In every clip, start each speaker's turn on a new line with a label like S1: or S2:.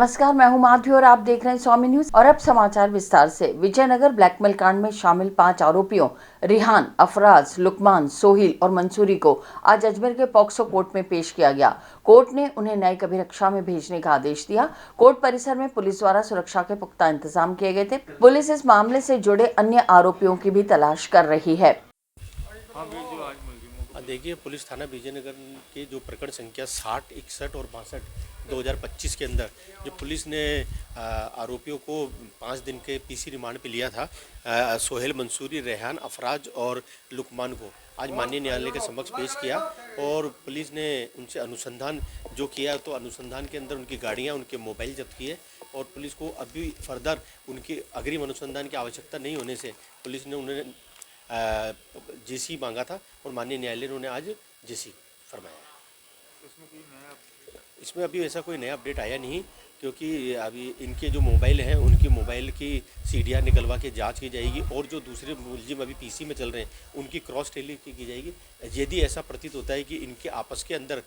S1: नमस्कार, मैं हूं माधवी और आप देख रहे हैं स्वामी न्यूज। और अब समाचार विस्तार से। विजयनगर ब्लैकमेल कांड में शामिल 5 आरोपियों रिहान, अफराज, लुकमान, सोहिल और मंसूरी को आज अजमेर के पॉक्सो कोर्ट में पेश किया गया। कोर्ट ने उन्हें न्यायिक अभिरक्षा में भेजने का आदेश दिया। कोर्ट परिसर में पुलिस द्वारा सुरक्षा के पुख्ता इंतजाम किए गए थे। पुलिस इस मामले से जुड़े अन्य आरोपियों की भी तलाश कर रही है।
S2: देखिए, पुलिस थाना विजयनगर के जो प्रकरण संख्या 60, 61 और 62 2025 के अंदर जो पुलिस ने आरोपियों को 5 दिन के पीसी रिमांड पे लिया था, सोहेल, मंसूरी, रेहान, अफराज और लुकमान को आज माननीय न्यायालय के समक्ष पेश किया। और पुलिस ने उनसे अनुसंधान जो किया, तो अनुसंधान के अंदर उनकी गाड़ियां, उनके मोबाइल जब्त किए। और पुलिस को अभी फर्दर उनकी अग्रिम अनुसंधान की आवश्यकता नहीं होने से पुलिस ने उन्हें जेसी मांगा था और माननीय न्यायालय ने उन्हें आज जेसी फरमाया। इसमें अभी ऐसा कोई नया अपडेट आया नहीं, क्योंकि अभी इनके जो मोबाइल हैं उनकी मोबाइल की सीडियाँ निकलवा के जांच की जाएगी और जो दूसरे मुलजिम अभी पीसी में चल रहे हैं उनकी क्रॉस टेली की जाएगी। यदि ऐसा प्रतीत होता है कि इनके आपस के अंदर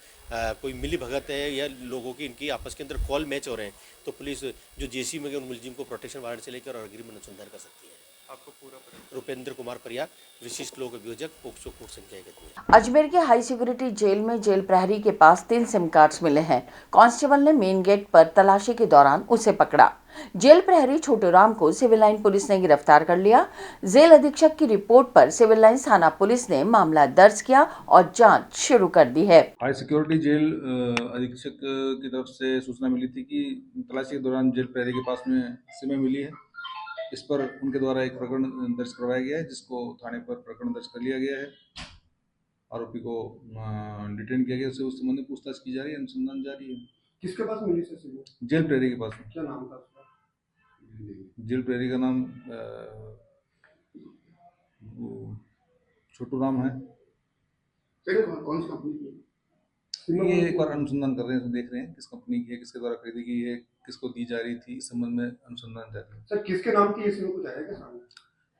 S2: कोई मिली भगत है या लोगों की इनकी आपस के अंदर कॉल मैच हो रहे हैं, तो पुलिस जो जेसी में उन मुलजिम को प्रोटेक्शन वारंट से लेकर और अग्रिम अनुसंधान कर सकती है। आपको पूरा रुपेंद्र कुमार परियार, विशिष्ट लोक अभियोजक, पोक्सो कोर्ट संख्या 31।
S1: अजमेर के हाई सिक्योरिटी जेल में जेल प्रहरी के पास 3 सिम कार्ड्स मिले हैं। कांस्टेबल ने मेन गेट पर तलाशी के दौरान उसे पकड़ा। जेल प्रहरी छोटू राम को सिविल लाइन पुलिस ने गिरफ्तार कर लिया। जेल अधीक्षक की रिपोर्ट पर सिविल लाइन थाना पुलिस ने मामला दर्ज किया और जांच शुरू कर दी है।
S3: हाई सिक्योरिटी जेल अधीक्षक की तरफ से सूचना मिली थी कि तलाशी के दौरान जेल प्रहरी के पास में सिमें मिली है। इस पर उनके द्वारा एक प्रकरण दर्ज करवाया गया है, जिसको थाने पर प्रकरण दर्ज कर लिया गया है। आरोपी को डिटेन किया गया, उससे उस संबंध में पूछताछ की जा रही है, अनुसंधान जारी है।
S4: किसके पास मिली से?
S3: जेल प्रहरी के पास में।
S4: क्या नाम था उसका?
S3: जेल प्रहरी का नाम छोटू राम है।
S4: कौन सी कंपनी की?
S3: ये एक बार अनुसंधान कर रहे हैं, देख रहे हैं किस कंपनी की है, किसके द्वारा खरीदी गई है, किसको दी जा रही थी, इस संबंध में अनुसंधान जारी है।
S4: सर, किसके नाम की इसमें कुछ आएगा सामने?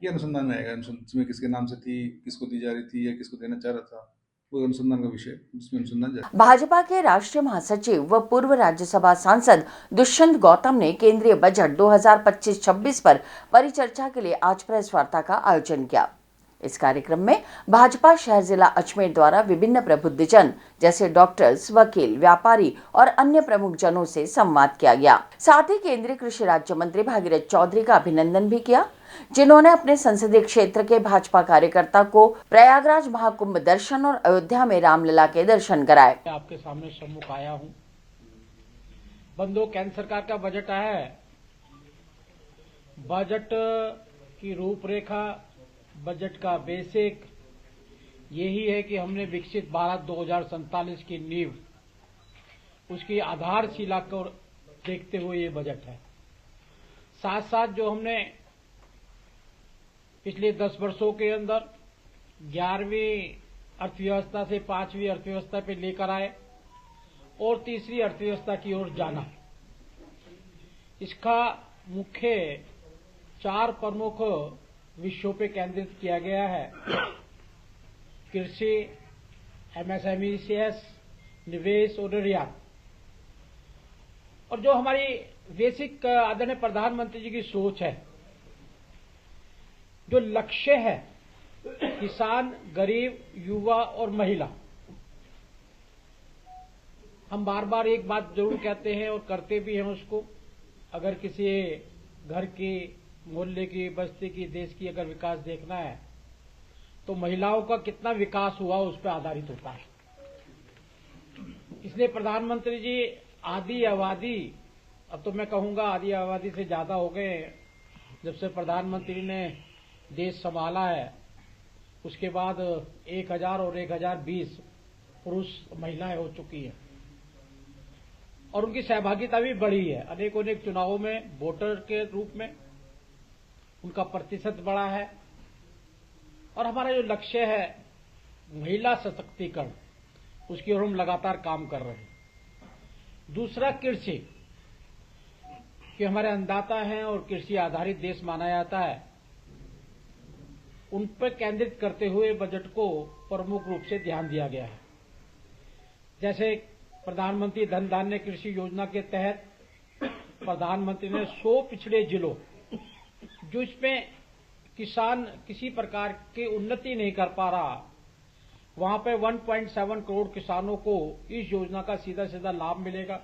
S3: ये अनुसंधान में आएगा, इसमें किसके नाम से थी, किसको दी जा रही थी या किसको देना चाह रहा था, वो अनुसंधान का विषय, जिसमें अनुसंधान जारी।
S1: भाजपा के राष्ट्रीय महासचिव व पूर्व राज्यसभा सांसद दुष्यंत गौतम ने केंद्रीय बजट 2025-26 पर परिचर्चा के लिए आज प्रेस वार्ता का आयोजन किया। इस कार्यक्रम में भाजपा शहर जिला अजमेर द्वारा विभिन्न प्रबुद्धजन जैसे डॉक्टर्स, वकील, व्यापारी और अन्य प्रमुख जनों से संवाद किया गया। साथ ही केंद्रीय कृषि राज्य मंत्री भागीरथ चौधरी का अभिनंदन भी किया, जिन्होंने अपने संसदीय क्षेत्र के भाजपा कार्यकर्ता को प्रयागराज महाकुंभ दर्शन और अयोध्या में रामलला के दर्शन कराए।
S5: आपके सामने सम्मुख आया हूँ। बंधु, केंद्र सरकार का बजट आया है। बजट की रूपरेखा, बजट का बेसिक यही है कि हमने विकसित भारत 2047 की नींव, उसकी आधारशिला को देखते हुए ये बजट है। साथ साथ जो हमने पिछले 10 वर्षों के अंदर 11वीं अर्थव्यवस्था से 5वीं अर्थव्यवस्था पे लेकर आए और तीसरी अर्थव्यवस्था की ओर जाना, इसका मुख्य 4 प्रमुख विषयों पे केंद्रित किया गया है। कृषि, एमएसएमई, निवेश और निर्यात। और जो हमारी बेसिक आदरणीय प्रधानमंत्री जी की सोच है, जो लक्ष्य है किसान, गरीब, युवा और महिला, हम बार बार एक बात जरूर कहते हैं और करते भी हैं उसको, अगर किसी घर की, मोहल्ले की, बस्ती की, देश की अगर विकास देखना है तो महिलाओं का कितना विकास हुआ उस पर आधारित होता है। इसलिए प्रधानमंत्री जी आदि आबादी, अब तो मैं कहूंगा आदि आबादी से ज्यादा हो गए। जब से प्रधानमंत्री ने देश संभाला है उसके बाद 1000 और 1020 पुरुष महिलाएं हो चुकी है और उनकी सहभागिता भी बढ़ी है। अनेक चुनावों में वोटर के रूप में उनका प्रतिशत बढ़ा है। और हमारा जो लक्ष्य है महिला सशक्तिकरण, उसकी ओर हम लगातार काम कर रहे हैं। दूसरा, कृषि, कि हमारे अन्नदाता हैं और कृषि आधारित देश माना जाता है, उन पर केंद्रित करते हुए बजट को प्रमुख रूप से ध्यान दिया गया है। जैसे प्रधानमंत्री धन धान्य कृषि योजना के तहत प्रधानमंत्री ने 100 पिछड़े जिलों, जो इसमें किसान किसी प्रकार की उन्नति नहीं कर पा रहा, वहां पे 1.7 करोड़ किसानों को इस योजना का सीधा सीधा लाभ मिलेगा।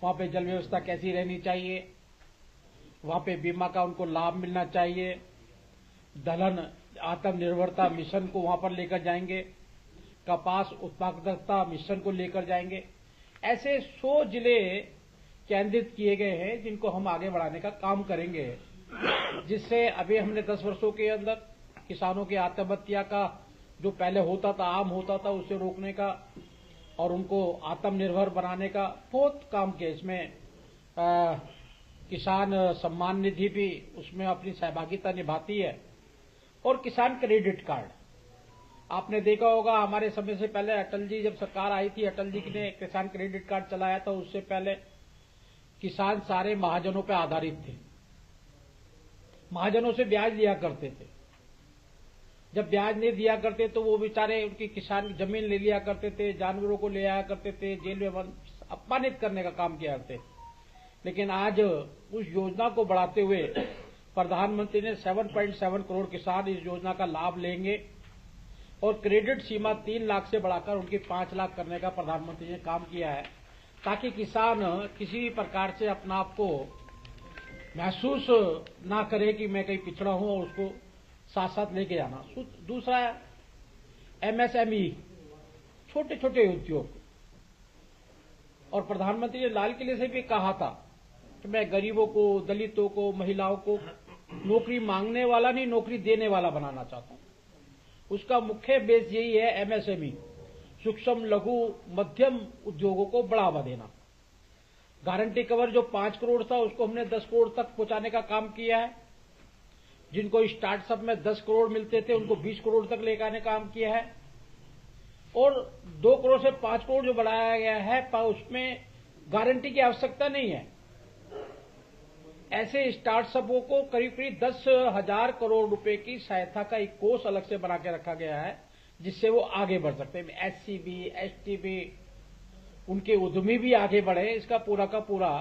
S5: वहां पे जल व्यवस्था कैसी रहनी चाहिए, वहां पे बीमा का उनको लाभ मिलना चाहिए, दलहन आत्मनिर्भरता मिशन को वहां पर लेकर जाएंगे, कपास उत्पादकता मिशन को लेकर जाएंगे। ऐसे 100 जिले केंद्रित किए गए हैं जिनको हम आगे बढ़ाने का काम करेंगे, जिससे अभी हमने 10 वर्षों के अंदर किसानों की आत्महत्या का जो पहले होता था, आम होता था, उसे रोकने का और उनको आत्मनिर्भर बनाने का बहुत काम किया। इसमें किसान सम्मान निधि भी उसमें अपनी सहभागिता निभाती है। और किसान क्रेडिट कार्ड, आपने देखा होगा हमारे समय से पहले अटल जी जब सरकार आई थी, अटल जी ने किसान क्रेडिट कार्ड चलाया था। उससे पहले किसान सारे महाजनों पर आधारित थे, महाजनों से ब्याज लिया करते थे। जब ब्याज नहीं दिया करते तो वो बेचारे उनकी किसान की जमीन ले लिया करते थे, जानवरों को ले आया करते थे, जेल में अपमानित करने का काम किया करते। लेकिन आज उस योजना को बढ़ाते हुए प्रधानमंत्री ने 7.7 करोड़ किसान इस योजना का लाभ लेंगे और क्रेडिट सीमा 3 लाख से बढ़ाकर उनकी 5 लाख करने का प्रधानमंत्री ने काम किया है, ताकि किसान किसी भी प्रकार से अपना आप को महसूस ना करे कि मैं कहीं पिछड़ा हूं और उसको साथ साथ लेके जाना। दूसरा MSME, छोटे छोटे उद्योग, और प्रधानमंत्री ने लाल किले से भी कहा था कि मैं गरीबों को, दलितों को, महिलाओं को नौकरी मांगने वाला नहीं, नौकरी देने वाला बनाना चाहता हूं। उसका मुख्य बेस यही है, MSME, सूक्ष्म लघु मध्यम उद्योगों को बढ़ावा देना। गारंटी कवर जो 5 करोड़ था उसको हमने 10 करोड़ तक पहुंचाने का काम किया है। जिनको स्टार्टअप में 10 करोड़ मिलते थे उनको 20 करोड़ तक लेकर आने का काम किया है। और 2 करोड़ से 5 करोड़ जो बढ़ाया गया है, उसमें गारंटी की आवश्यकता नहीं है। ऐसे स्टार्टअपों को करीब करीब 10,000 करोड़ रुपए की सहायता का एक कोष अलग से बना के रखा गया है, जिससे वो आगे बढ़ सकते हैं। SCB, STB, उनके उद्यमी भी आगे बढ़े। इसका पूरा का पूरा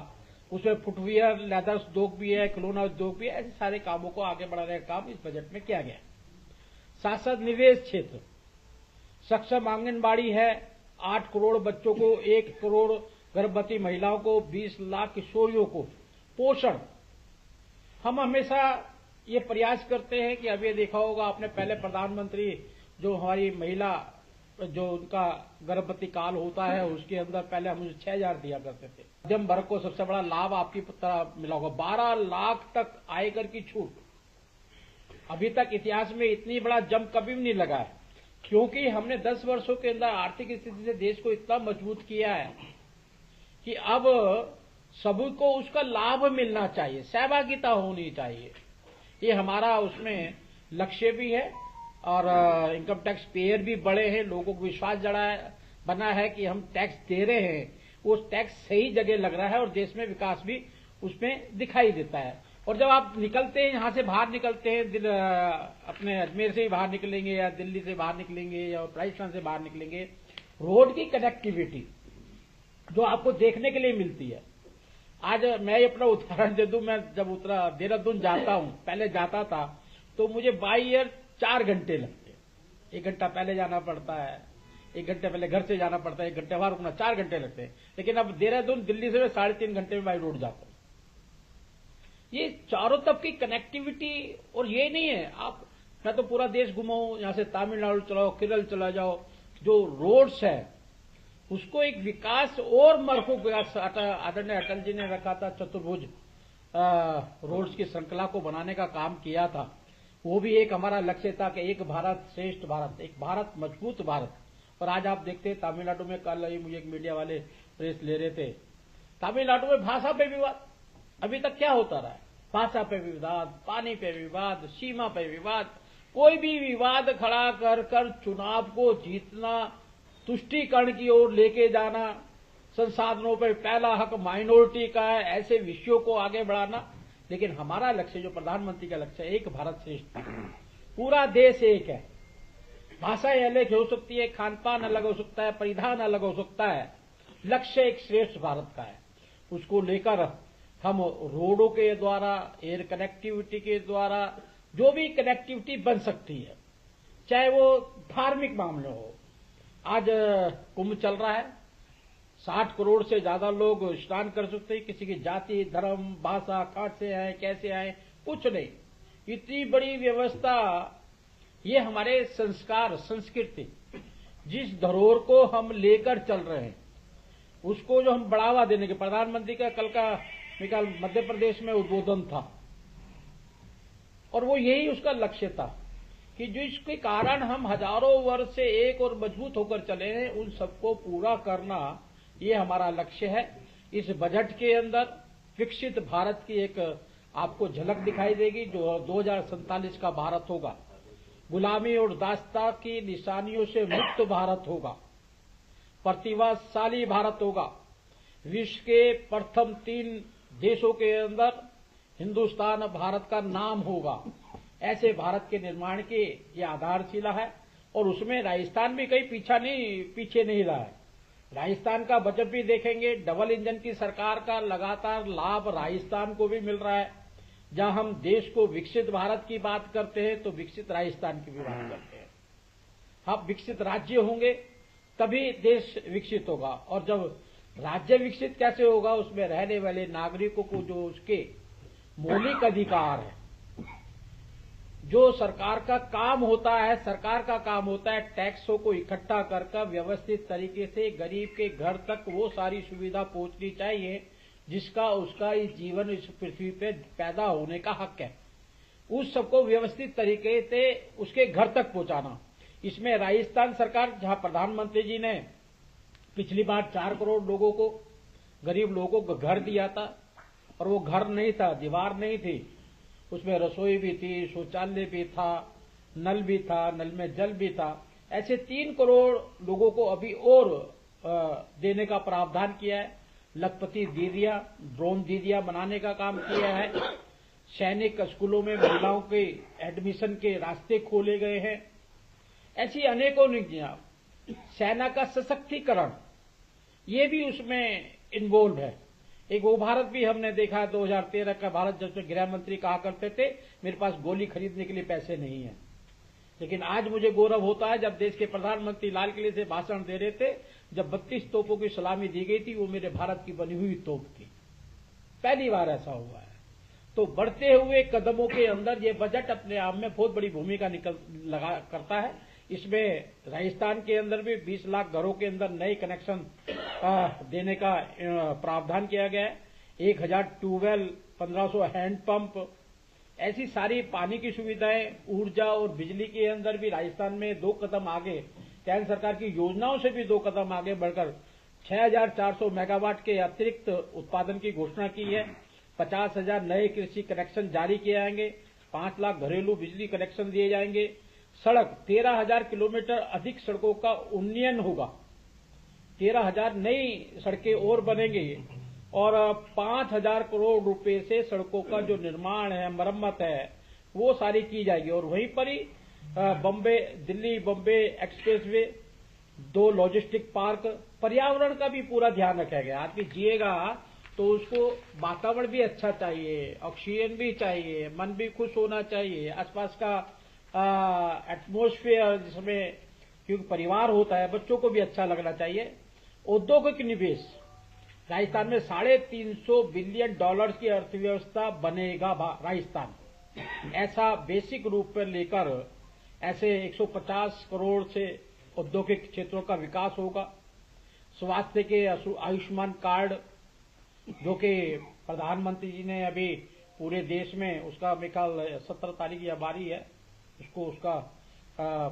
S5: उसमें फुटवियर, लेदर उद्योग भी है, खिलौना उद्योग भी है। ऐसे सारे कामों को आगे बढ़ाने का काम इस बजट में किया गया। साथ साथ निवेश क्षेत्र, सक्षम आंगनबाड़ी है, 8 करोड़ बच्चों को, 1 करोड़ गर्भवती महिलाओं को, 20 लाख किशोरियों को पोषण। हम हमेशा ये प्रयास करते हैं कि अब ये देखा होगा आपने, पहले प्रधानमंत्री जो हमारी महिला जो उनका गर्भवती काल होता है उसके अंदर पहले हम उसे 6,000 दिया करते थे। मध्यम वर्ग को सबसे बड़ा लाभ आपकी तरह मिला होगा, 12 लाख तक आयकर की छूट। अभी तक इतिहास में इतनी बड़ा जंप कभी भी नहीं लगा है, क्योंकि हमने 10 वर्षों के अंदर आर्थिक स्थिति से देश को इतना मजबूत किया है कि अब सभी को उसका लाभ मिलना चाहिए, सहभागिता होनी चाहिए। ये हमारा उसमें लक्ष्य भी है। और इनकम टैक्स पेयर भी बड़े हैं, लोगों को विश्वास बना है कि हम टैक्स दे रहे हैं, वो टैक्स सही जगह लग रहा है और देश में विकास भी उसमें दिखाई देता है। और जब आप निकलते हैं, यहां से बाहर निकलते हैं, अपने अजमेर से ही बाहर निकलेंगे या दिल्ली से बाहर निकलेंगे या राजस्थान से बाहर निकलेंगे, रोड की कनेक्टिविटी जो आपको देखने के लिए मिलती है। आज मैं अपना उदाहरण दे दूं, मैं जब देहरादून जाता हूं, पहले जाता था तो मुझे बाई एयर 4 घंटे लगते। 1 घंटा पहले जाना पड़ता है, 1 घंटे पहले घर से जाना पड़ता है, 1 घंटे वहां रुकना, 4 घंटे लगते हैं। लेकिन अब देहरादून दिल्ली से मैं 3.5 घंटे में बाई रोड जाता हूं। ये चारों तरफ की कनेक्टिविटी, और ये नहीं है मैं तो पूरा देश घुमा हूं, यहां से तमिलनाडु चलाओ, केरल चला जाओ, जो रोड्स है उसको एक विकास और मरफूक विकास आदरणीय अटल जी ने रखा था, चतुर्भुज रोड्स की श्रृंखला को बनाने का काम किया था। वो भी एक हमारा लक्ष्य था कि एक भारत श्रेष्ठ भारत, एक भारत मजबूत भारत। और आज आप देखते हैं तमिलनाडु में, कल ही मुझे एक मीडिया वाले प्रेस ले रहे थे, तमिलनाडु में भाषा पे विवाद। अभी तक क्या होता रहा है? भाषा पे विवाद, पानी पे विवाद, सीमा पे विवाद। कोई भी विवाद खड़ा कर चुनाव को जीतना, तुष्टीकरण की ओर लेके जाना, संसाधनों पर पहला हक माइनॉरिटी का है, ऐसे विषयों को आगे बढ़ाना। लेकिन हमारा लक्ष्य, जो प्रधानमंत्री का लक्ष्य है, एक भारत श्रेष्ठ भारत, पूरा देश एक है। भाषाएं अलग हो सकती है, खान पान अलग हो सकता है, परिधान अलग हो सकता है, लक्ष्य एक श्रेष्ठ भारत का है। उसको लेकर हम रोडों के द्वारा, एयर कनेक्टिविटी के द्वारा जो भी कनेक्टिविटी बन सकती है, चाहे वो धार्मिक मामले हो। आज कुंभ चल रहा है, 60 करोड़ से ज्यादा लोग स्नान कर सकते हैं। किसी की जाति, धर्म, भाषा, कहां से आए, कैसे आए, कुछ नहीं। इतनी बड़ी व्यवस्था, ये हमारे संस्कार, संस्कृति, जिस धरोहर को हम लेकर चल रहे हैं, उसको जो हम बढ़ावा देने के, प्रधानमंत्री का कल मध्य प्रदेश में उद्बोधन था, और वो यही उसका लक्ष्य था कि जिसके कारण हम हजारों वर्ष से एक और मजबूत होकर चले हैं, उन सबको पूरा करना, ये हमारा लक्ष्य है। इस बजट के अंदर विकसित भारत की एक आपको झलक दिखाई देगी, जो 2047 का भारत होगा। गुलामी और दासता की निशानियों से मुक्त भारत होगा, प्रतिभाशाली भारत होगा। विश्व के प्रथम 3 देशों के अंदर हिंदुस्तान भारत का नाम होगा। ऐसे भारत के निर्माण की ये आधारशिला है, और उसमें राजस्थान भी कहीं पीछे नहीं रहा है। राजस्थान का बजट भी देखेंगे, डबल इंजन की सरकार का लगातार लाभ राजस्थान को भी मिल रहा है। जहां हम देश को विकसित भारत की बात करते हैं, तो विकसित राजस्थान की भी बात करते हैं। हम विकसित राज्य होंगे तभी देश विकसित होगा, और जब राज्य विकसित कैसे होगा, उसमें रहने वाले नागरिकों को जो उसके मौलिक अधिकार है, जो सरकार का काम होता है टैक्सों को इकट्ठा कर व्यवस्थित तरीके से गरीब के घर तक वो सारी सुविधा पहुंचनी चाहिए जिसका उसका इस जीवन, इस पृथ्वी पे पैदा होने का हक है। उस सबको व्यवस्थित तरीके से उसके घर तक पहुंचाना। इसमें राजस्थान सरकार, जहां प्रधानमंत्री जी ने पिछली बार 4 करोड़ लोगों को, गरीब लोगों को घर दिया था, और वो घर नहीं था, दीवार नहीं थी, उसमें रसोई भी थी, शौचालय भी था, नल भी था, नल में जल भी था। ऐसे 3 करोड़ लोगों को अभी और देने का प्रावधान किया है। लखपति दीदियां, ड्रोन दीदियां बनाने का काम किया है। सैनिक स्कूलों में महिलाओं के एडमिशन के रास्ते खोले गए हैं। ऐसी अनेकों नीतियां। सेना का सशक्तिकरण, ये भी उसमें इन्वॉल्व है। एक वो भारत भी हमने देखा 2013 का भारत, जिसमें गृह मंत्री कहा करते थे मेरे पास गोली खरीदने के लिए पैसे नहीं है। लेकिन आज मुझे गौरव होता है, जब देश के प्रधानमंत्री लाल किले से भाषण दे रहे थे, जब 32 तोपों की सलामी दी गई थी, वो मेरे भारत की बनी हुई तोप थी। पहली बार ऐसा हुआ है। तो बढ़ते हुए कदमों के अंदर ये बजट अपने आप में बहुत बड़ी भूमिका करता है। इसमें राजस्थान के अंदर भी 20 लाख घरों के अंदर नए कनेक्शन देने का प्रावधान किया गया है। 1000 ट्यूबवेल, 1500 हैंडपंप, ऐसी सारी पानी की सुविधाएं, ऊर्जा और बिजली के अंदर भी राजस्थान में 2 कदम आगे, केंद्र सरकार की योजनाओं से भी 2 कदम आगे बढ़कर 6400 मेगावाट के अतिरिक्त उत्पादन की घोषणा की है। 50,000 नए कृषि कनेक्शन जारी किए जाएंगे। 5 लाख घरेलू बिजली कनेक्शन दिए जाएंगे। सड़क 13,000 किलोमीटर अधिक सड़कों का उन्नयन होगा। 13,000 नई सड़कें और बनेंगी, और 5,000 करोड़ रुपए से सड़कों का जो निर्माण है, मरम्मत है, वो सारी की जाएगी। और वहीं पर ही Delhi Bombay expressway, 2 logistic park, पर्यावरण का भी पूरा ध्यान रखा गया। आदमी जिएगा तो उसको वातावरण भी अच्छा चाहिए, ऑक्सीजन भी चाहिए, मन भी खुश होना चाहिए, आसपास का एटमॉस्फेयर जिसमें, क्योंकि परिवार होता है, बच्चों को भी अच्छा लगना चाहिए। औद्योगिक निवेश, राजस्थान में $350 बिलियन की अर्थव्यवस्था बनेगा राजस्थान। ऐसा बेसिक रूप पर लेकर ऐसे 150 करोड़ से औद्योगिक क्षेत्रों का विकास होगा। स्वास्थ्य के आयुष्मान कार्ड, जो कि प्रधानमंत्री जी ने अभी पूरे देश में, उसका मेरे ख्याल 17 तारीख या 12 है, उसका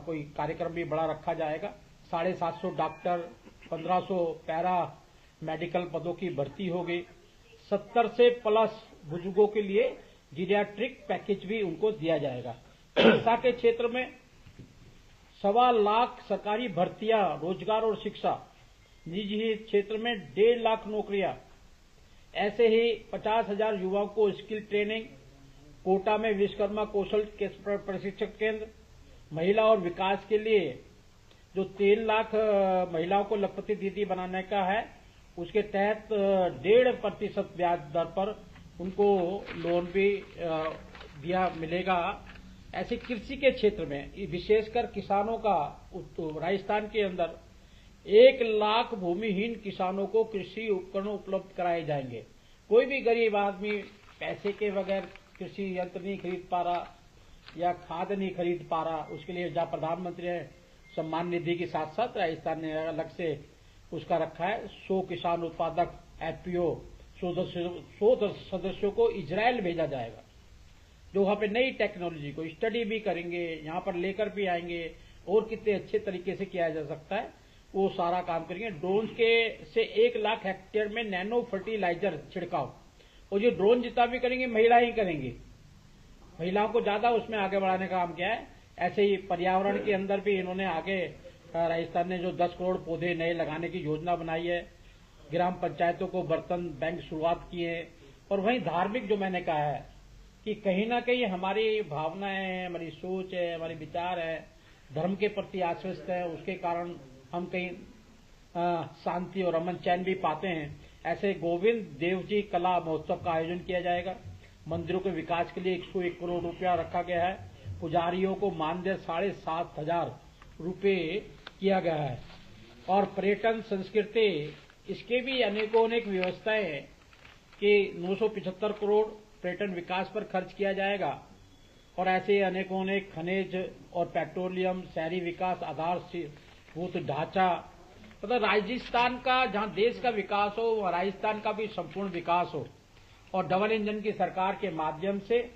S5: कोई कार्यक्रम भी बड़ा रखा जाएगा। 750 डॉक्टर, 1500 पैरा मेडिकल पदों की भर्ती होगी। 70 से प्लस बुजुर्गों के लिए जीरियाट्रिक पैकेज भी उनको दिया जाएगा। शिक्षा के क्षेत्र में 1.25 लाख सरकारी भर्तियां, रोजगार और शिक्षा। निजी क्षेत्र में 1.5 लाख नौकरियां। ऐसे ही 50,000 युवाओं को स्किल ट्रेनिंग। कोटा में विश्वकर्मा कौशल प्रशिक्षण केंद्र। महिला और विकास के लिए जो 3 लाख महिलाओं को लखपति दीदी बनाने का है, उसके तहत 1.5% ब्याज दर पर उनको लोन भी दिया मिलेगा। ऐसे कृषि के क्षेत्र में विशेषकर किसानों का राजस्थान के अंदर 1 लाख भूमिहीन किसानों को कृषि उपकरण उपलब्ध कराए जाएंगे। कोई भी गरीब आदमी पैसे के बगैर कृषि यंत्र नहीं खरीद पा रहा या खाद नहीं खरीद पा रहा, उसके लिए जहां प्रधानमंत्री ने सम्मान निधि के साथ साथ राजस्थान ने अलग से उसका रखा है। 100 किसान उत्पादक एफपीओ 100 सदस्यों को इजराइल भेजा जाएगा, जो वहां पे नई टेक्नोलॉजी को स्टडी भी करेंगे, यहाँ पर लेकर भी आएंगे और कितने अच्छे तरीके से किया जा सकता है वो सारा काम करेंगे। ड्रोन के से 1 लाख हेक्टेयर में नैनो फर्टिलाइजर छिड़काव, और ये ड्रोन जितना भी करेंगे महिला ही करेंगी, महिलाओं को ज्यादा उसमें आगे बढ़ाने का काम किया है। ऐसे ही पर्यावरण के अंदर भी इन्होंने आगे राजस्थान ने जो 10 करोड़ पौधे नए लगाने की योजना बनाई है, ग्राम पंचायतों को बर्तन बैंक शुरुआत की है। और वहीं धार्मिक जो मैंने कहा है कि कहीं ना कहीं हमारी भावनाएं हैं, हमारी सोच है, हमारे विचार है, धर्म के प्रति आश्वस्त है, उसके कारण हम कहीं शांति और अमन चैन भी पाते हैं। ऐसे गोविंद देव जी कला महोत्सव का आयोजन किया जाएगा। मंदिरों के विकास के लिए 101 करोड़ रुपया रखा गया है। पुजारियों को मानदेय 7,500 रुपये किया गया है। और पर्यटन संस्कृति इसके भी अनेक व्यवस्थाएं हैं कि 975 करोड़ पर्यटन विकास पर खर्च किया जाएगा। और ऐसे अनेक खनिज और पेट्रोलियम, शहरी विकास, आधारभूत ढांचा, मतलब राजस्थान का जहां देश का विकास हो वह राजस्थान का भी संपूर्ण विकास हो। और डबल इंजन की सरकार के माध्यम से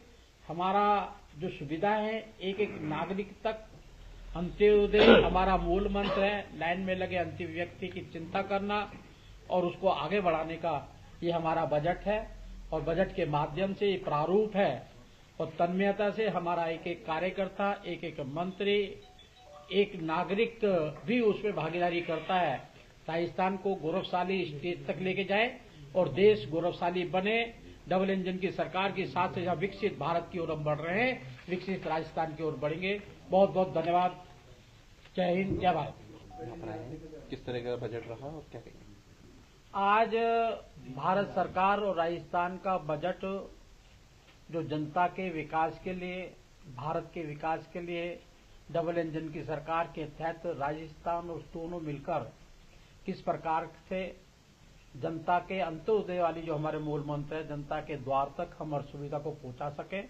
S5: हमारा जो सुविधा है, एक नागरिक तक अंत्योदय हमारा मूल मंत्र है। लाइन में लगे अंतिम व्यक्ति की चिंता करना और उसको आगे बढ़ाने का ये हमारा बजट है। और बजट के माध्यम से ये प्रारूप है और तन्मयता से हमारा एक कार्यकर्ता, एक मंत्री, एक नागरिक भी उसमें भागीदारी करता है। राजस्थान को गौरवशाली स्टेज तक लेके जाए और देश गौरवशाली बने। डबल इंजन की सरकार के साथ से जहां विकसित भारत की ओर हम बढ़ रहे हैं, विकसित राजस्थान की ओर बढ़ेंगे। बहुत बहुत धन्यवाद। जय हिंद, जय भारत।
S6: किस तरह का बजट रहा और क्या कहेंगे?
S5: आज भारत सरकार और राजस्थान का बजट जो जनता के विकास के लिए, भारत के विकास के लिए डबल इंजन की सरकार के तहत राजस्थान और दोनों मिलकर किस प्रकार से जनता के अंत्योदय वाली जो हमारे मूल मंत्र है, जनता के द्वार तक हम हर सुविधा को पहुंचा सके,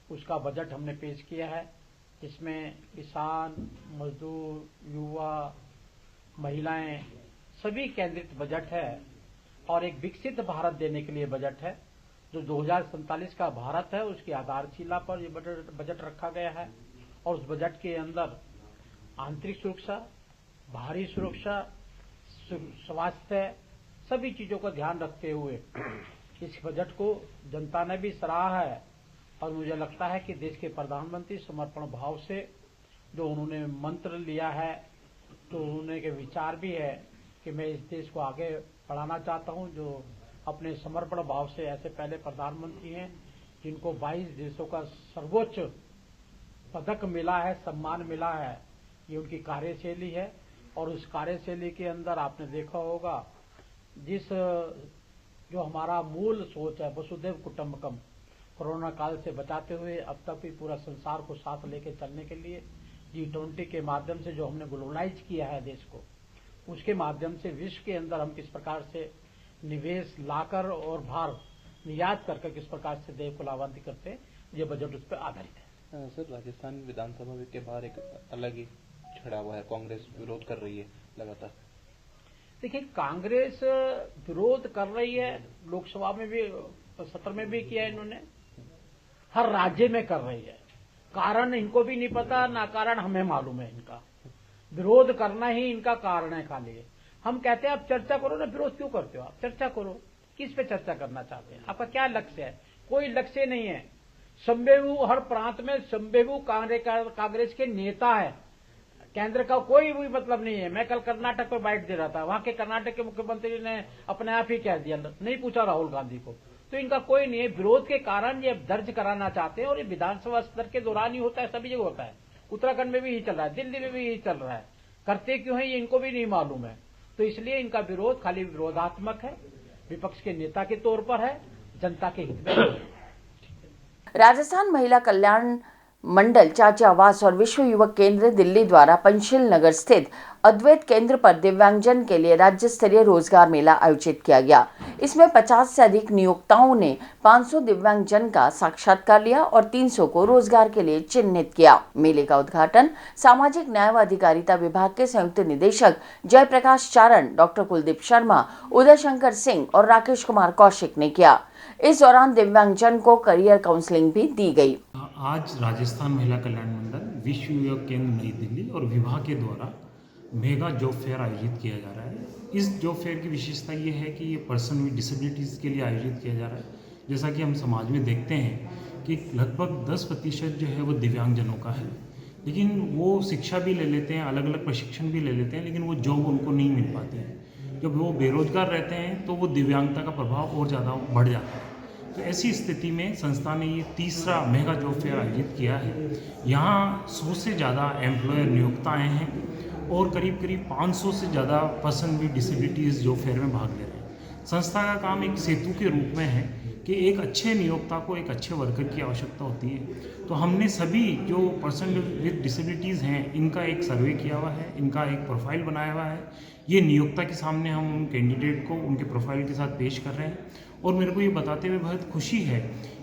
S5: उसका बजट हमने पेश किया है। इसमें किसान, मजदूर, युवा, महिलाएं सभी केंद्रित बजट है। और एक विकसित भारत देने के लिए बजट है। जो 2047 का भारत है उसकी आधारशिला पर ये बजट रखा गया है। और उस बजट के अंदर आंतरिक सुरक्षा, बाहरी सुरक्षा, स्वास्थ्य, सभी चीजों का ध्यान रखते हुए इस बजट को जनता ने भी सराहा है। और मुझे लगता है कि देश के प्रधानमंत्री समर्पण भाव से जो उन्होंने मंत्र लिया है, तो उन्होंने के विचार भी है कि मैं इस देश को आगे बढ़ाना चाहता हूं। जो अपने समर्पण भाव से, ऐसे पहले प्रधानमंत्री हैं जिनको 22 देशों का सर्वोच्च पदक मिला है, सम्मान मिला है, ये उनकी कार्यशैली है। और उस कार्यशैली के अंदर आपने देखा होगा जिस जो हमारा मूल सोच है वसुधैव कुटुंबकम, कोरोना काल से बचाते हुए अब तक भी पूरा संसार को साथ लेके चलने के लिए G20 के माध्यम से जो हमने ग्लोबलाइज किया है देश को, उसके माध्यम से विश्व के अंदर हम किस प्रकार से निवेश लाकर और भार निर्यात करके किस प्रकार से देश को लाभान्वित करते हैं, ये बजट उस पर आधारित है।
S6: सर, राजस्थान विधानसभा के बाहर एक अलग ही छड़ा हुआ है, कांग्रेस विरोध कर रही है लगातार।
S5: देखिए, कांग्रेस विरोध कर रही है, लोकसभा में भी सत्र में भी किया इन्होंने, हर राज्य में कर रही है। कारण इनको भी नहीं पता, ना कारण हमें मालूम है। इनका विरोध करना ही इनका कारण है खाली। हम कहते हैं आप चर्चा करो ना, विरोध क्यों करते हो? आप चर्चा करो, किस पे चर्चा करना चाहते हैं? आपका क्या लक्ष्य है? कोई लक्ष्य नहीं है। संबेबू हर प्रांत में संबेबू कांग्रेस के नेता है, केंद्र का कोई भी मतलब नहीं है। मैं कल कर्नाटक पर बाइट दे रहा था, वहां के कर्नाटक के मुख्यमंत्री ने अपने आप ही कह दिया, नहीं पूछा राहुल गांधी को। तो इनका कोई नहीं है। विरोध के कारण ये दर्ज कराना चाहते हैं और ये विधानसभा स्तर के दौरान ही होता है, सभी जगह होता है। उत्तराखंड में भी यही चल रहा है, दिल्ली में भी यही चल रहा है। करते क्यों है ये इनको भी नहीं मालूम है। तो इसलिए इनका विरोध खाली विरोधात्मक है, विपक्ष के नेता के तौर पर है। जनता के हित में है।
S1: राजस्थान महिला कल्याण मंडल चाची आवास और विश्व युवक केंद्र दिल्ली द्वारा पंचशील नगर स्थित अद्वैत केंद्र पर दिव्यांगजन के लिए राज्य स्तरीय रोजगार मेला आयोजित किया गया। इसमें 50 से अधिक नियोक्ताओं ने 500 दिव्यांगजन का साक्षात्कार लिया और 300 को रोजगार के लिए चिन्हित किया। मेले का उद्घाटन सामाजिक न्याय व अधिकारिता विभाग के संयुक्त निदेशक जयप्रकाश चारण, डॉक्टर कुलदीप शर्मा, उदय शंकर सिंह और राकेश कुमार कौशिक ने किया। इस दौरान दिव्यांगजन को करियर काउंसलिंग भी दी गई।
S7: आज राजस्थान महिला कल्याण मंडल, विश्व युवक केंद्र नई दिल्ली और विभाग के द्वारा मेगा जॉब फेयर आयोजित किया जा रहा है। इस जॉब फेयर की विशेषता ये है कि ये पर्सन विद डिसेबिलिटीज़ के लिए आयोजित किया जा रहा है। जैसा कि हम समाज में देखते हैं कि लगभग 10% जो है वो दिव्यांगजनों का है, लेकिन वो शिक्षा भी ले लेते हैं, अलग अलग प्रशिक्षण भी ले लेते हैं, लेकिन वो जॉब उनको नहीं मिल पाती है। जब वो बेरोजगार रहते हैं तो वो दिव्यांगता का प्रभाव और ज़्यादा बढ़ जाता है। तो ऐसी स्थिति में संस्था ने ये तीसरा मेगा जॉब फेयर आयोजित किया है। यहाँ 100 से ज़्यादा एम्प्लॉयर नियोक्ता आए हैं और करीब 500 से ज़्यादा person with disabilities job fair में भाग ले रहे हैं। संस्था का काम एक सेतु के रूप में है कि एक अच्छे नियोक्ता को एक अच्छे वर्कर की आवश्यकता होती है। तो हमने सभी जो पर्सन विद डिसेबिलिटीज़ हैं इनका एक सर्वे किया हुआ है, इनका एक प्रोफाइल बनाया हुआ है। ये नियोक्ता के सामने हम उन कैंडिडेट को उनके प्रोफाइल के साथ पेश कर रहे हैं और मेरे को ये बताते हुए बहुत खुशी है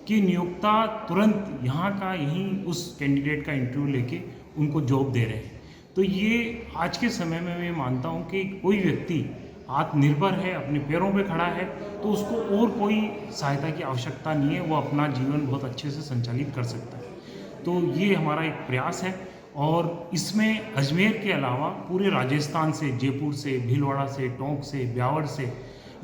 S7: कि नियोक्ता तुरंत यहाँ का यहीं उस कैंडिडेट का इंटरव्यू लेके उनको जॉब दे रहे हैं। तो ये आज के समय में मैं मानता हूँ कि कोई व्यक्ति आत्मनिर्भर है, अपने पैरों पे खड़ा है, तो उसको और कोई सहायता की आवश्यकता नहीं है, वो अपना जीवन बहुत अच्छे से संचालित कर सकता है। तो ये हमारा एक प्रयास है और इसमें अजमेर के अलावा पूरे राजस्थान से, जयपुर से, भीलवाड़ा से, टोंक से, ब्यावर से,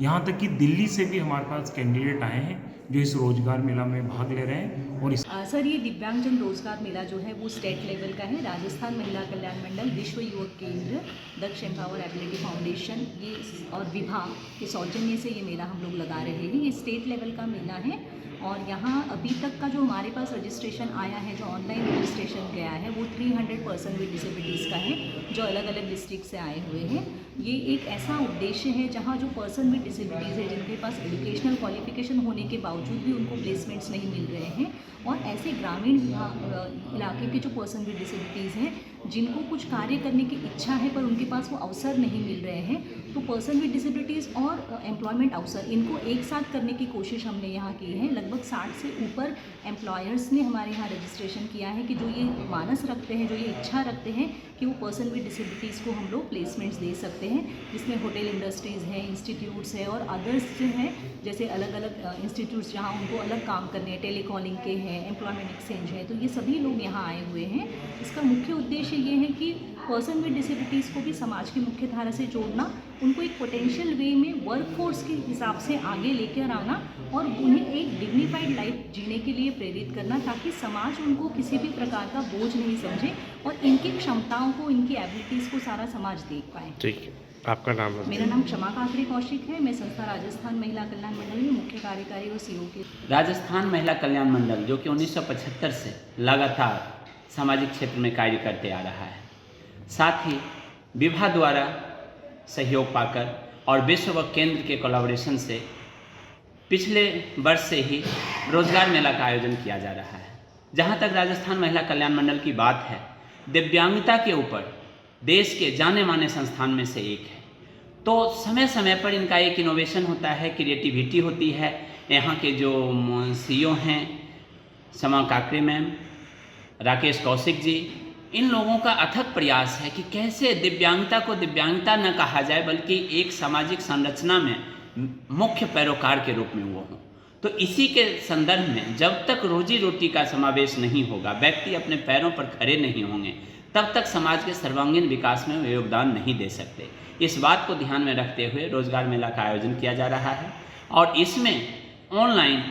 S7: यहाँ तक कि दिल्ली से भी हमारे पास कैंडिडेट आए हैं जो इस रोजगार मेला में भाग ले रहे हैं। और
S8: सर, ये दिव्यांगजन रोजगार मेला जो है वो स्टेट लेवल का है। राजस्थान महिला कल्याण मंडल, विश्व युवक केंद्र, दक्ष एम्पावर एबिलिटी फाउंडेशन ये और विभाग के सौजन्य से ये मेला हम लोग लगा रहे हैं। ये स्टेट लेवल का मेला है और यहाँ अभी तक का जो हमारे पास रजिस्ट्रेशन आया है, जो ऑनलाइन रजिस्ट्रेशन गया है, वो 300 पर्सन विद डिसेबिलिटीज़ का है जो अलग अलग डिस्ट्रिक्ट से आए हुए हैं। ये एक ऐसा उद्देश्य है जहाँ जो पर्सन विद डिसेबिलिटीज़ है, जिनके पास एजुकेशनल क्वालिफिकेशन होने के बावजूद भी उनको प्लेसमेंट्स नहीं मिल रहे हैं, और ऐसे ग्रामीण इलाके के जो पर्सन विद डिसेबिलिटीज़ हैं जिनको कुछ कार्य करने की इच्छा है पर उनके पास वो अवसर नहीं मिल रहे हैं, तो पर्सन विद डिसेबिलिटीज़ और एम्प्लॉयमेंट अवसर इनको एक साथ करने की कोशिश हमने यहाँ की है। लगभग 60 से ऊपर एम्प्लॉयर्स ने हमारे यहाँ रजिस्ट्रेशन किया है कि जो ये मानस रखते हैं, जो ये इच्छा रखते हैं कि वो पर्सन विद डिसेबिलिटीज़ को हम लोग प्लेसमेंट्स दे सकते हैं, जिसमें होटल इंडस्ट्रीज़ हैं, इंस्टीट्यूट्स है और अदर्स जो हैं, जैसे अलग अलग इंस्टीट्यूट्स जहाँ उनको अलग काम करने हैं, टेलीकॉलिंग के हैं, एम्प्लॉयमेंट एक्सचेंज है, तो ये सभी लोग यहाँ आए हुए हैं। इसका मुख्य उद्देश्य ये है कि पर्सन विद डिसेबिलिटीज़ को भी समाज की मुख्य धारा से जोड़ना, उनको एक पोटेंशियल वे में वर्कफोर्स के हिसाब से आगे लेकर आना और उन्हें एक डिग्निफाइड लाइफ जीने के लिए प्रेरित करना, ताकि समाज उनको किसी भी प्रकार का बोझ नहीं समझे और इनकी क्षमताओं को, इनकी एबिलिटीज़ को सारा समाज देख पाए।
S9: ठीक है, आपका नाम?
S8: मेरा नाम क्षमा काकरे कौशिक है। मैं संस्था राजस्थान महिला कल्याण मंडल में मुख्य कार्यकारी और CEO की।
S10: राजस्थान महिला कल्याण मंडल जो कि 1975 से लगातार सामाजिक क्षेत्र में कार्य करते आ रहा है, साथ ही विभाग द्वारा सहयोग पाकर और विश्व केंद्र के कोलैबोरेशन से पिछले वर्ष से ही रोजगार मेला का आयोजन किया जा रहा है। जहां तक राजस्थान महिला कल्याण मंडल की बात है, दिव्यांगता के ऊपर देश के जाने माने संस्थान में से एक है। तो समय समय पर इनका एक इनोवेशन होता है, क्रिएटिविटी होती है। यहाँ के जो CEO हैं क्षमा काकरे मैम, राकेश कौशिक जी, इन लोगों का अथक प्रयास है कि कैसे दिव्यांगता को दिव्यांगता न कहा जाए बल्कि एक सामाजिक संरचना में मुख्य पैरोकार के रूप में वो हों। तो इसी के संदर्भ में जब तक रोजी रोटी का समावेश नहीं होगा, व्यक्ति अपने पैरों पर खड़े नहीं होंगे, तब तक समाज के सर्वांगीण विकास में योगदान नहीं दे सकते। इस बात को ध्यान में रखते हुए रोजगार मेला का आयोजन किया जा रहा है और इसमें ऑनलाइन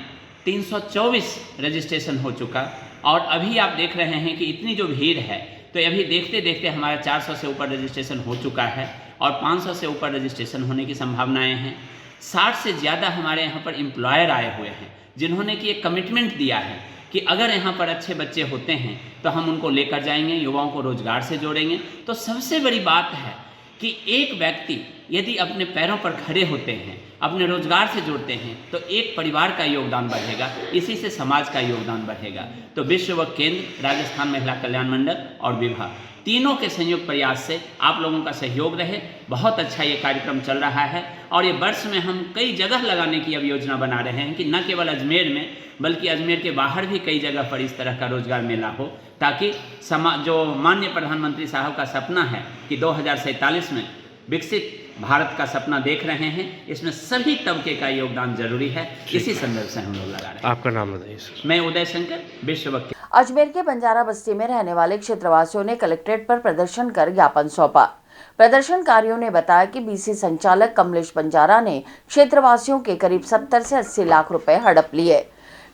S10: 324 रजिस्ट्रेशन हो चुका और अभी आप देख रहे हैं कि इतनी जो भीड़ है, तो अभी देखते देखते हमारा 400 से ऊपर रजिस्ट्रेशन हो चुका है और 500 से ऊपर रजिस्ट्रेशन होने की संभावनाएं हैं। 60 से ज़्यादा हमारे यहाँ पर एम्प्लॉयर आए हुए हैं जिन्होंने कि एक कमिटमेंट दिया है कि अगर यहाँ पर अच्छे बच्चे होते हैं तो हम उनको लेकर जाएंगे, युवाओं को रोजगार से जोड़ेंगे। तो सबसे बड़ी बात है कि एक व्यक्ति यदि अपने पैरों पर खड़े होते हैं, अपने रोजगार से जुड़ते हैं, तो एक परिवार का योगदान बढ़ेगा, इसी से समाज का योगदान बढ़ेगा। तो विश्व युवक केंद्र, राजस्थान महिला कल्याण मंडल और विभा तीनों के संयुक्त प्रयास से आप लोगों का सहयोग रहे। बहुत अच्छा ये कार्यक्रम चल रहा है और ये वर्ष में हम कई जगह लगाने की अब योजना बना रहे हैं कि न केवल अजमेर में बल्कि अजमेर के बाहर भी कई जगह पर इस तरह का रोजगार मेला हो, ताकि जो माननीय प्रधानमंत्री साहब का सपना है कि 2047 में विकसित भारत का सपना देख रहे हैं, इसमें सभी तबके का योगदान जरूरी है। इसी संदर्भ से हम लोग लगा रहे हैं।
S9: आपका नाम बताइए सर।
S10: मैं उदय शंकर, विश्व युवक।
S1: अजमेर के बंजारा बस्ती में रहने वाले क्षेत्रवासियों ने कलेक्ट्रेट पर प्रदर्शन कर ज्ञापन सौंपा। प्रदर्शनकारियों ने बताया कि बीसी संचालक कमलेश बंजारा ने क्षेत्रवासियों के करीब 70 से 80 लाख रुपए हड़प लिए।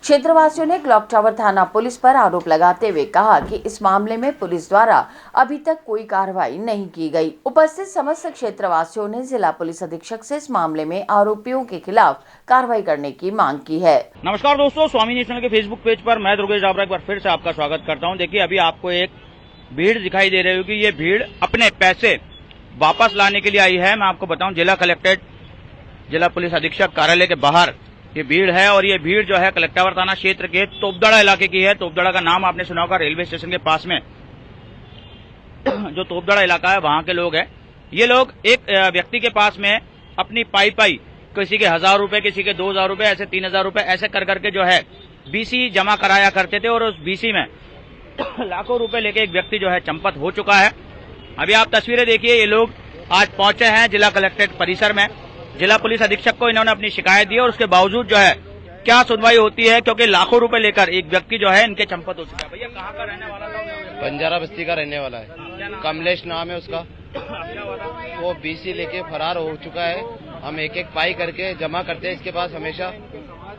S1: क्षेत्रवासियों ने क्लॉक टावर थाना पुलिस पर आरोप लगाते हुए कहा कि इस मामले में पुलिस द्वारा अभी तक कोई कार्रवाई नहीं की गई। उपस्थित समस्त क्षेत्रवासियों ने जिला पुलिस अधीक्षक से इस मामले में आरोपियों के खिलाफ कार्रवाई करने की मांग की है।
S11: नमस्कार दोस्तों, स्वामी नेशनल के फेसबुक पेज पर मैं दुर्गेश डाबरा एक बार फिर से आपका स्वागत करता हूं। देखिए, अभी आपको एक भीड़ दिखाई दे रही होगी। ये भीड़ अपने पैसे वापस लाने के लिए आई है। मैं आपको बताऊं, जिला कलेक्ट्रेट, जिला पुलिस अधीक्षक कार्यालय के बाहर ये भीड़ है और ये भीड़ जो है क्लॉक टावर थाना क्षेत्र के तोपदड़ा इलाके की है। तोपदड़ा का नाम आपने सुना होगा, रेलवे स्टेशन के पास में जो तोपदड़ा इलाका है वहां के लोग हैं। ये लोग एक व्यक्ति के पास में अपनी पाई किसी के 1000 रुपए, किसी के 2000 रुपए, ऐसे 3000 रुपए ऐसे कर करके जो है बीसी जमा कराया करते थे और उस बीसी में लाखों रुपए लेके एक व्यक्ति जो है चंपत हो चुका है। अभी आप तस्वीरें देखिए, ये लोग आज पहुंचे हैं जिला कलेक्ट्रेट परिसर में। जिला पुलिस अधीक्षक को इन्होंने अपनी शिकायत दी और उसके बावजूद जो है क्या सुनवाई होती है, क्योंकि लाखों रुपए लेकर एक व्यक्ति जो है इनके चंपत हो चुका है। भैया कहाँ का रहने वाला था?
S12: बंजारा बस्ती का रहने वाला है, कमलेश नाम है उसका। वो बीसी लेके फरार हो चुका है। हम एक एक पाई करके जमा करते हैं इसके पास हमेशा।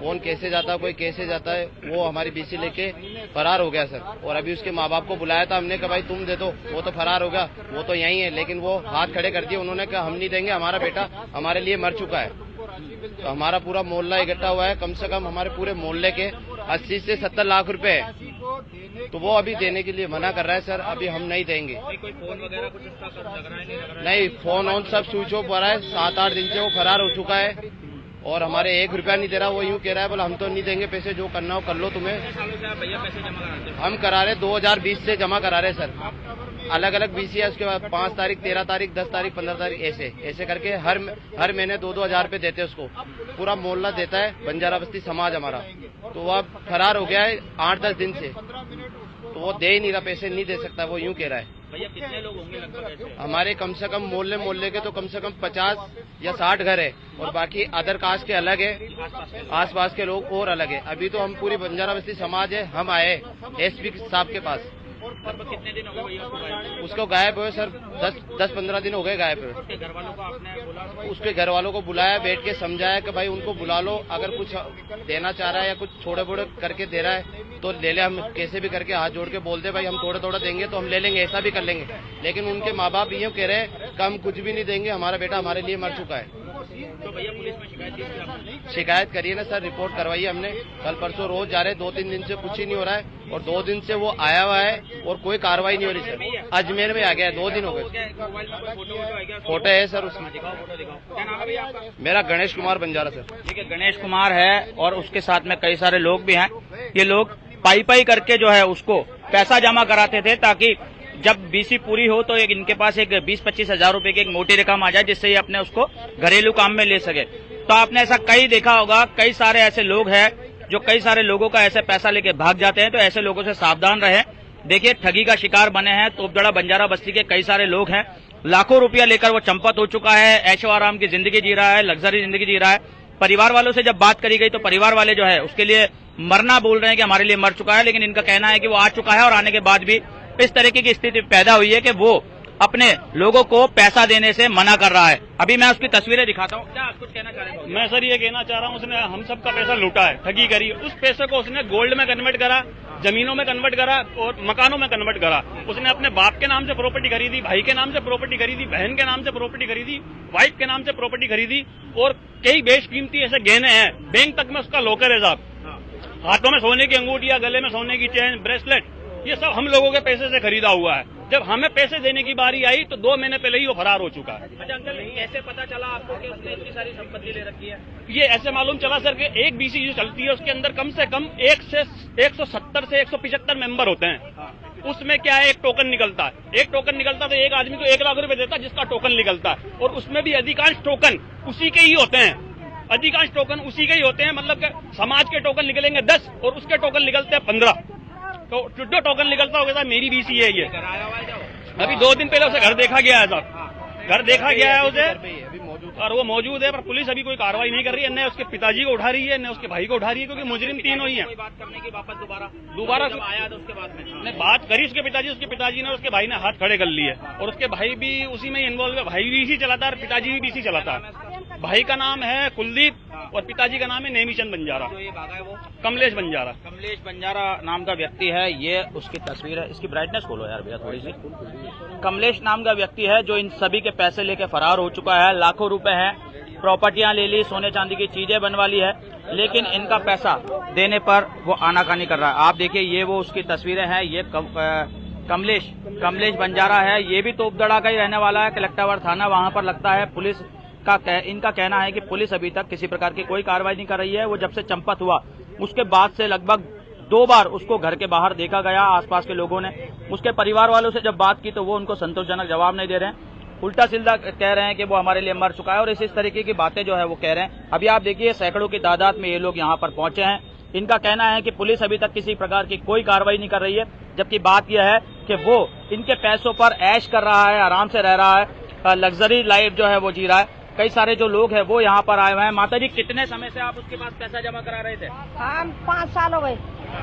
S12: कौन कैसे जाता है, कोई कैसे जाता है, वो हमारी बीसी लेके फरार हो गया सर। और अभी उसके माँ बाप को बुलाया था हमने, कहा भाई तुम दे दो। वो तो फरार हो गया, वो तो यही है, लेकिन वो हाथ खड़े कर दिए। उन्होंने कहा हम नहीं देंगे, हमारा बेटा हमारे लिए मर चुका है। तो हमारा पूरा मोहल्ला इकट्ठा हुआ है, कम से कम हमारे पूरे मोहल्ले के 80 से 70 लाख रुपए है। तो वो अभी देने के लिए मना कर रहा है सर। अभी हम नहीं देंगे।
S11: कोई फोन वगैरह कुछ उसका लग रहा है?
S12: नहीं, फोन ऑन सब स्विच ऑफ हो रहा है। 7-8 दिन से वो फरार हो चुका है और हमारे 1 रुपया नहीं दे रहा। वो यूं कह रहा है, बोला हम तो नहीं देंगे पैसे, जो करना हो कर लो तुम्हें।
S11: भैया पैसे जमा कराते?
S12: हम करा रहे 2020 से जमा करा रहे सर। अलग अलग बीसी है, उसके बाद 5 तारीख, 13 तारीख, 10 तारीख, 15 तारीख, ऐसे करके हर महीने 2-2 हजार रुपए देते उसको। पूरा मोहल्ला देता है, बंजारा बस्ती समाज हमारा। तो वो अब फरार हो गया है 8-10 दिन से। तो वो दे ही नहीं रहा, पैसे नहीं दे सकता, वो यूं कह रहा है।
S11: भैया कितने लोग होंगे लगभग ऐसे?
S12: हमारे कम से कम मोहल्ले के तो कम से कम 50 या 60 घर है और बाकी अदर कास्ट के अलग है, आसपास के लोग और अलग है। अभी तो हम पूरी बंजारा बस्ती समाज है, हम आए एसपी साहब के पास।
S11: कितने दिन हो गए भैया
S12: उसको गायब हुए सर? 10-15 दिन हो गए गायब हुए।
S11: उसके घर वालों को आपने बोला?
S12: उसके घर वालों को बुलाया, बैठ के समझाया कि भाई उनको बुला लो, अगर कुछ देना चाह रहा है या कुछ छोड़े बोड़े करके दे रहा है तो ले ले। हम कैसे भी करके हाथ जोड़ के बोलते भाई हम थोड़ा देंगे तो हम ले लेंगे, ऐसा भी कर लेंगे। लेकिन उनके माँ बाप ये कह रहे हैं कि हम कुछ भी नहीं देंगे, हमारा बेटा हमारे लिए मर चुका है।
S11: तो भैया पुलिस में शिकायत की आपने?
S12: शिकायत करिए ना सर, रिपोर्ट करवाई हमने। कल परसों रोज जा रहे, 2-3 दिन से कुछ ही नहीं हो रहा है और 2 दिन से वो आया हुआ है और कोई कार्रवाई नहीं हो रही सर। अजमेर में आ गया है, 2 दिन हो गए। फोटो है सर उसमें।
S11: क्या नाम है भैया आपका?
S12: मेरा गणेश कुमार बंजारा सर।
S11: देखिए, गणेश कुमार है और उसके साथ में कई सारे लोग भी हैं। ये लोग पाई करके जो है उसको पैसा जमा कराते थे ताकि जब बीसी पूरी हो तो एक इनके पास एक 20-25 हजार रुपए की एक मोटी रकम आ जाए, जिससे ये अपने उसको घरेलू काम में ले सके। तो आपने ऐसा कई देखा होगा, कई सारे ऐसे लोग हैं जो कई सारे लोगों का ऐसे पैसा लेके भाग जाते हैं। तो ऐसे लोगों से सावधान रहें। देखिए, ठगी का शिकार बने हैं तोपदड़ा बंजारा बस्ती के कई सारे लोग हैं। लाखों रुपया लेकर वो चंपत हो चुका है, ऐशो आराम की जिंदगी जी रहा है, लग्जरी जिंदगी जी रहा है। परिवार वालों से जब बात करी गई तो परिवार वाले जो है उसके लिए मरना बोल रहे हैं कि हमारे लिए मर चुका है, लेकिन इनका कहना है कि वो आ चुका है और आने के बाद भी इस तरीके की स्थिति पैदा हुई है कि वो अपने लोगों को पैसा देने से मना कर रहा है। अभी मैं उसकी तस्वीरें दिखाता हूँ। क्या कुछ कहना चाह रहे हैं?
S13: मैं सर ये कहना चाह रहा हूँ, उसने हम सब का पैसा लूटा है, ठगी करी। उस पैसे को उसने गोल्ड में कन्वर्ट करा, जमीनों में कन्वर्ट करा और मकानों में कन्वर्ट करा। उसने अपने बाप के नाम से प्रॉपर्टी खरीदी, भाई के नाम से प्रॉपर्टी खरीदी, बहन के नाम से प्रॉपर्टी खरीदी, वाइफ के नाम से प्रॉपर्टी खरीदी और कई बेशकीमती ऐसे गहने हैं। बैंक तक में उसका लॉकर है साहब। हाथों में सोने की अंगूठियां, गले में सोने की चेन, ब्रेसलेट, ये सब हम लोगों के पैसे से खरीदा हुआ है। जब हमें पैसे देने की बारी आई तो 2 महीने पहले ही वो फरार हो चुका है।
S11: अच्छा अंकल, कैसे पता चला आपको कि उसने इतनी सारी संपत्ति ले रखी है?
S13: ये ऐसे मालूम चला सर कि एक बीसी जो चलती है उसके अंदर कम से कम 170 से 175 मेंबर होते हैं। उसमें क्या है, एक टोकन निकलता है। एक टोकन निकलता है तो एक आदमी को 1 लाख रुपए देता है जिसका टोकन निकलता है, और उसमें भी अधिकांश टोकन उसी के ही होते हैं। अधिकांश टोकन उसी के ही होते हैं, मतलब कि समाज के टोकन निकलेंगे 10 और उसके टोकन निकलते हैं 15। तो जो टोकन निकलता होगा मेरी बीसी है ये। अभी 2 दिन पहले उसे घर देखा गया है सर, घर देखा गया है उसे और वो मौजूद है, पर पुलिस अभी कोई कार्रवाई नहीं कर रही है। न उसके पिताजी को उठा रही है, न उसके भाई को उठा रही है, क्योंकि मुजरिम तीनों ही है।
S11: बात करने की वापस
S13: दोबारा
S11: जब आया तो उसके बाद में
S13: ने बात करी उसके पिताजी ने उसके भाई ने हाथ खड़े कर लिए, और उसके भाई भी उसी में इन्वॉल्व है। भाई भी इसी चलाता है और पिताजी भी बीसी चलाता है। भाई का नाम है कुलदीप और पिताजी का नाम है नेमीचंद बंजारा।
S11: जो ये भागा है वो
S13: कमलेश बंजारा।
S11: कमलेश बंजारा नाम का व्यक्ति है। ये उसकी तस्वीर है, इसकी ब्राइटनेस खोलो यार भैया थोड़ी सी। कमलेश नाम का व्यक्ति है जो इन सभी के पैसे लेके फरार हो चुका है। लाखों रुपए हैं, प्रॉपर्टियां ले ली, सोने चांदी की चीजें बनवा ली है, लेकिन इनका पैसा देने पर वो आनाकानी कर रहा है। आप देखिए, ये वो उसकी तस्वीरें हैं। ये कमलेश बंजारा है। ये भी तोपदड़ा का ही रहने वाला है। कलेक्टावर थाना वहां पर लगता है। पुलिस का इनका कहना है कि पुलिस अभी तक किसी प्रकार की कोई कार्रवाई नहीं कर रही है। वो जब से चंपत हुआ उसके बाद से लगभग 2 बार उसको घर के बाहर देखा गया आसपास के लोगों ने। उसके परिवार वालों से जब बात की तो वो उनको संतोषजनक जवाब नहीं दे रहे हैं, उल्टा सीधा कह रहे हैं कि वो हमारे लिए मर चुका है, और इस तरीके की बातें जो है वो कह रहे हैं। अभी आप देखिए, सैकड़ों की तादाद में ये लोग यहाँ पर पहुंचे हैं। इनका कहना है कि पुलिस अभी तक किसी प्रकार की कोई कार्रवाई नहीं कर रही है, जबकि बात यह है कि वो इनके पैसों पर ऐश कर रहा है, आराम से रह रहा है, लग्जरी लाइफ जो है वो जी रहा है। कई सारे जो लोग हैं वो यहाँ पर आए हुए हैं। माता जी, कितने समय से आप उसके पास पैसा जमा करा रहे थे?
S9: हम 5 साल हो गए।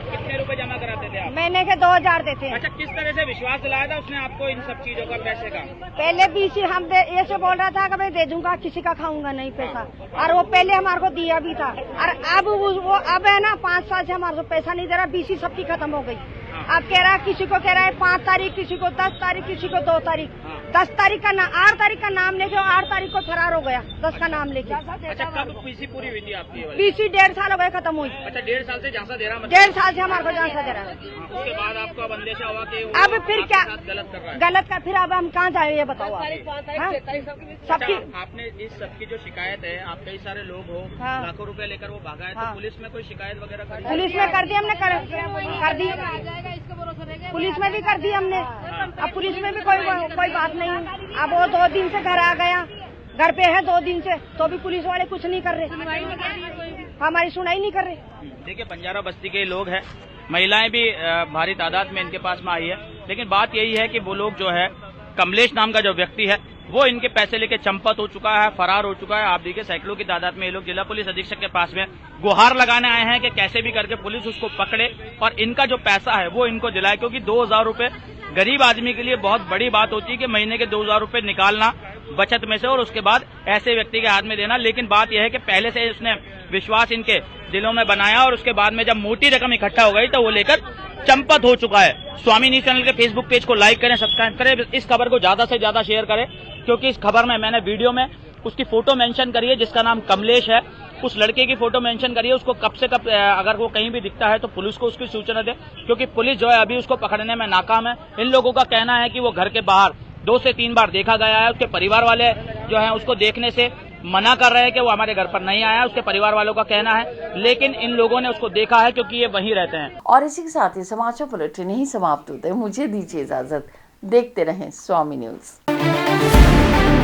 S11: कितने रुपए जमा कराते थे आप?
S9: महीने के 2000 देते।
S11: अच्छा, किस तरह से विश्वास दिलाया था उसने आपको इन सब चीजों का, पैसे का?
S9: पहले बीसी हम ऐसे बोल रहा था कि मैं दे दूंगा, किसी का खाऊंगा नहीं पैसा, और वो पहले हमारे को दिया भी था। और अब वो अब है ना 5 साल से हमारे को पैसा नहीं दे रहा। बीसी सबकी खत्म हो गई। अब कह रहा है, किसी को कह रहा है 5 तारीख, किसी को 10 तारीख, किसी को 2 तारीख। 10 तारीख का 8 तारीख का नाम लेके 8 तारीख को फरार हो गया, 10 का नाम लेके।
S11: अच्छा, कब बीसी पूरी हुई थी आपकी?
S9: बीसी 1.5 साल हो गए खत्म हुई।
S11: अच्छा, 1.5 साल से झांसा दे रहा?
S9: 1.5 साल से हमारे को झांसा दे रहा है।
S11: उसके बाद आपको अब अंदेशा हुआ कि
S9: अब फिर क्या
S11: गलत कर रहा है?
S9: गलत का फिर अब हम कहाँ जाए ये बताओ आप? सबकी
S11: आपने इस सबकी जो शिकायत है, आप कई सारे लोग हो, लाखों रुपए लेकर वो भागा है, तो पुलिस में कोई शिकायत वगैरह करी?
S9: पुलिस में कर दी हमने, कर दी, पुलिस में भी कर दी हमने। अब पुलिस में भी कोई बात नहीं। अब वो 2 दिन से घर आ गया, घर पे है 2 दिन से, तो भी पुलिस वाले कुछ नहीं कर रहे, हमारी सुनाई नहीं कर रहे।
S11: देखिए, बंजारा बस्ती के लोग हैं, महिलाएं भी भारी तादाद में इनके पास में आई है, लेकिन बात यही है कि वो लोग जो है, कमलेश नाम का जो व्यक्ति है वो इनके पैसे लेके चंपत हो चुका है, फरार हो चुका है। आप देखिए, सैकड़ों की तादाद में ये लोग जिला पुलिस अधीक्षक के पास में गुहार लगाने आए हैं कि कैसे भी करके पुलिस उसको पकड़े और इनका जो पैसा है वो इनको दिलाए, क्योंकि 2000 रुपए गरीब आदमी के लिए बहुत बड़ी बात होती है कि महीने के 2000 रुपए निकालना बचत में से और उसके बाद ऐसे व्यक्ति के हाथ में देना। लेकिन बात यह है कि पहले से उसने विश्वास इनके दिलों में बनाया और उसके बाद में जब मोटी रकम इकट्ठा हो गई तो वो लेकर चंपत हो चुका है। स्वामी न्यूज चैनल के फेसबुक पेज को लाइक करें, सब्सक्राइब करें, इस खबर को ज्यादा से ज्यादा शेयर करें, क्योंकि इस खबर में मैंने वीडियो में उसकी फोटो मेंशन करी है जिसका नाम कमलेश है। उस लड़के की फोटो मेंशन करिए, उसको कब से कब अगर वो कहीं भी दिखता है तो पुलिस को उसकी सूचना दे, क्योंकि पुलिस जो है अभी उसको पकड़ने में नाकाम है। इन लोगों का कहना है कि वो घर के बाहर 2 से 3 बार देखा गया है। उसके परिवार वाले जो है उसको देखने से मना कर रहे हैं कि वो हमारे घर पर नहीं आया, उसके परिवार वालों का कहना है, लेकिन इन लोगों ने उसको देखा है क्योंकि ये वहीं रहते हैं।
S1: और इसी के साथ ही समाचार बुलेटिन नहीं समाप्त होते, मुझे दीजिए इजाजत, देखते रहें स्वामी न्यूज।